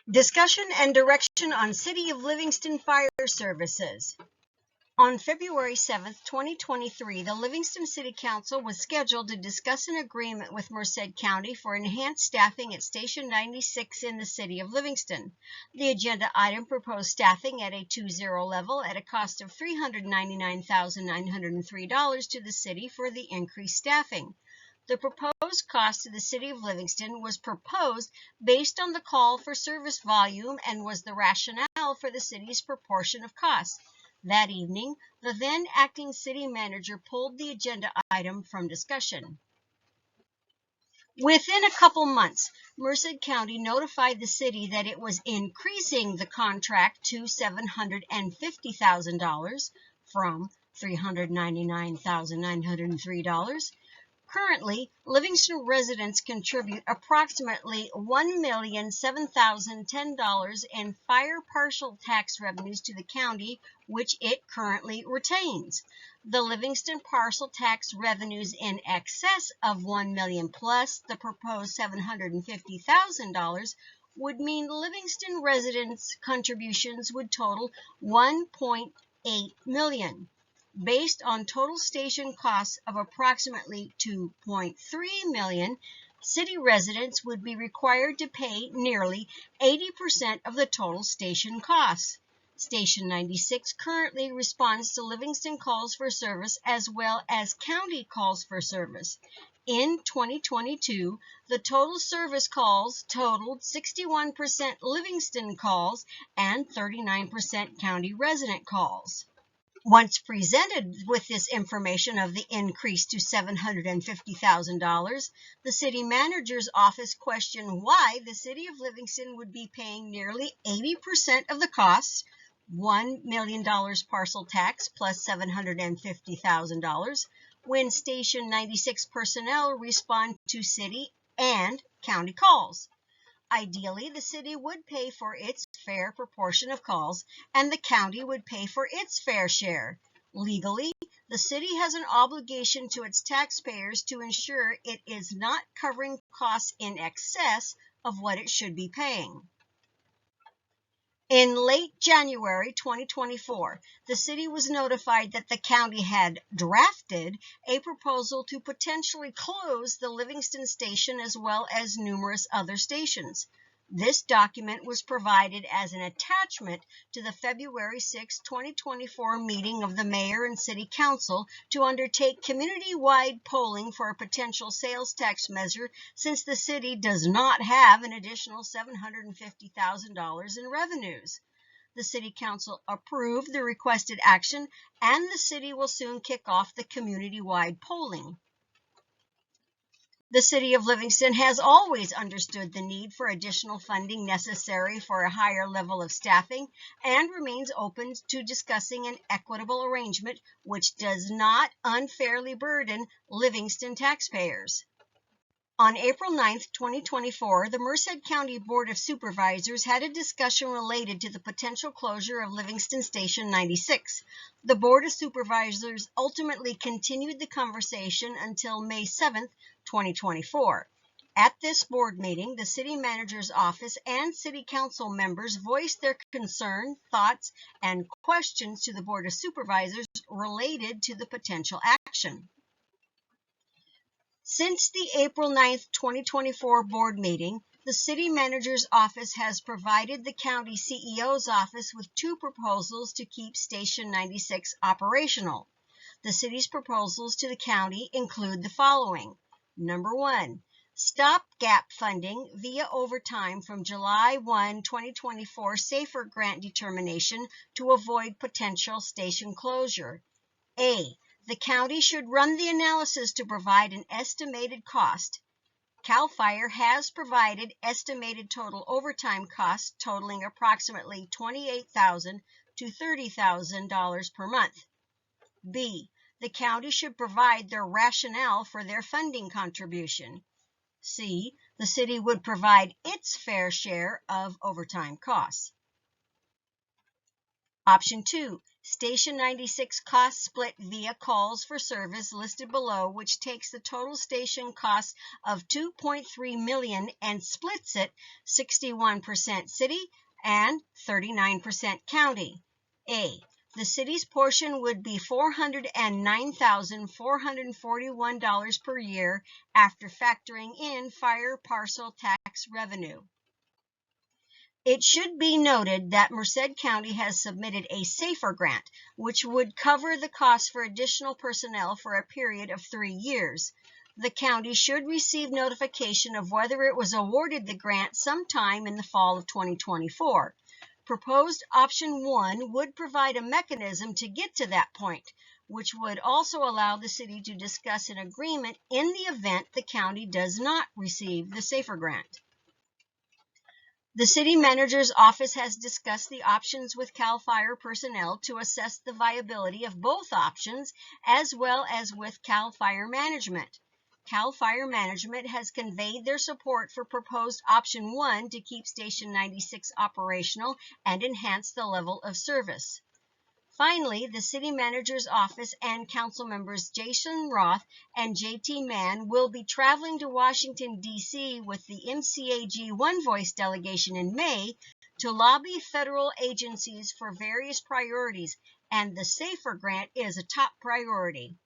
Discussion and direction on City of Livingston Fire Services. On February 7, 2023, the Livingston City Council was scheduled to discuss an agreement with Merced County for enhanced staffing at Station 96 in the City of Livingston. The agenda item proposed staffing at a 2-0 level at a cost of $399,903 to the city for the increased staffing. The proposed cost to the City of Livingston was proposed based on the call for service volume and was the rationale for the city's proportion of costs. That evening, the then acting city manager pulled the agenda item from discussion. Within a couple months, Merced County notified the city that it was increasing the contract to $750,000 from $399,903. Currently, Livingston residents contribute approximately $1,007,010 in fire partial tax revenues to the county, which it currently retains. The Livingston partial tax revenues in excess of $1 million plus the proposed $750,000 would mean Livingston residents' contributions would total $1.8 million. Based on total station costs of approximately $2.3 million, city residents would be required to pay nearly 80% of the total station costs. Station 96 currently responds to Livingston calls for service as well as county calls for service. In 2022, the total service calls totaled 61% Livingston calls and 39% county resident calls. Once presented with this information of the increase to $750,000, the city manager's office questioned why the city of Livingston would be paying nearly 80% of the costs, $1 million parcel tax plus $750,000, when Station 96 personnel respond to city and county calls. Ideally, the city would pay for its fair proportion of calls, and the county would pay for its fair share. Legally, the city has an obligation to its taxpayers to ensure it is not covering costs in excess of what it should be paying. In late January 2024, the city was notified that the county had drafted a proposal to potentially close the Livingston station as well as numerous other stations. This document was provided as an attachment to the February 6, 2024 meeting of the Mayor and City Council to undertake community-wide polling for a potential sales tax measure since the city does not have an additional $750,000 in revenues. The City Council approved the requested action, and the city will soon kick off the community-wide polling. The City of Livingston has always understood the need for additional funding necessary for a higher level of staffing and remains open to discussing an equitable arrangement which does not unfairly burden Livingston taxpayers. On April 9, 2024, the Merced County Board of Supervisors had a discussion related to the potential closure of Livingston Station 96. The Board of Supervisors ultimately continued the conversation until May 7, 2024. At this board meeting, the city manager's office and city council members voiced their concern, thoughts, and questions to the Board of Supervisors related to the potential action. Since the April 9, 2024 board meeting, the city manager's office has provided the county CEO's office with two proposals to keep Station 96 operational. The city's proposals to the county include the following. Number 1, stopgap funding via overtime from July 1, 2024 SAFER grant determination to avoid potential station closure. A. The county should run the analysis to provide an estimated cost. CAL FIRE has provided estimated total overtime costs totaling approximately $28,000 to $30,000 per month. B. The county should provide their rationale for their funding contribution. C. The city would provide its fair share of overtime costs. Option 2. Station 96 cost split via calls for service listed below, which takes the total station cost of $2.3 million and splits it 61% city and 39% county. A. The city's portion would be $409,441 per year after factoring in fire parcel tax revenue. It should be noted that Merced County has submitted a SAFER grant, which would cover the cost for additional personnel for a period of 3 years. The county should receive notification of whether it was awarded the grant sometime in the fall of 2024. Proposed option 1 would provide a mechanism to get to that point, which would also allow the city to discuss an agreement in the event the county does not receive the SAFER grant. The city manager's office has discussed the options with CAL FIRE personnel to assess the viability of both options, as well as with CAL FIRE management. CAL FIRE management has conveyed their support for proposed option 1 to keep Station 96 operational and enhance the level of service. Finally, the city manager's office and council members Jason Roth and J.T. Mann will be traveling to Washington, D.C. with the MCAG One Voice delegation in May to lobby federal agencies for various priorities, and the SAFER grant is a top priority.